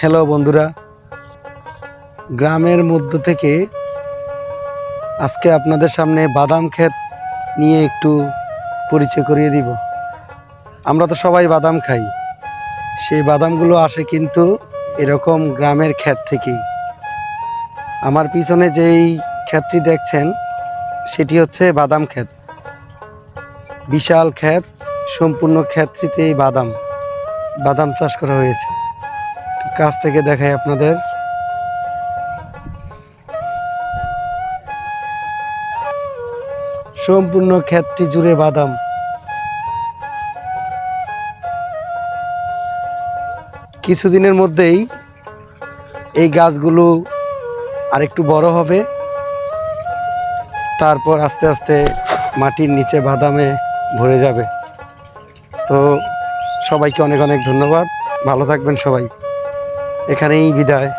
Hello বন্ধুরা, গ্রামের মধ্য থেকে আজকে আপনাদের সামনে বাদাম ক্ষেত নিয়ে একটু পরিচয় করিয়ে দিব। আমরা তো সবাই বাদাম খাই, সেই বাদামগুলো আসে কিন্তু এরকম গ্রামের ক্ষেত থেকেই। আমার পিছনে যেই ক্ষেতটি দেখছেন সেটি হচ্ছে বাদাম ক্ষেত। বিশাল ক্ষেত, সম্পূর্ণ ক্ষেতটিতেই বাদাম চাষ করা হয়েছে। কাছ থেকে দেখাই আপনাদের। সম্পূর্ণ ক্ষেতটি জুড়ে বাদাম। কিছুদিনের মধ্যেই এই গাছগুলো আরেকটু বড় হবে, তারপর আস্তে আস্তে মাটির নিচে বাদামে ভরে যাবে। তো সবাইকে অনেক অনেক ধন্যবাদ। ভালো থাকবেন সবাই। এখানেই বিদায়।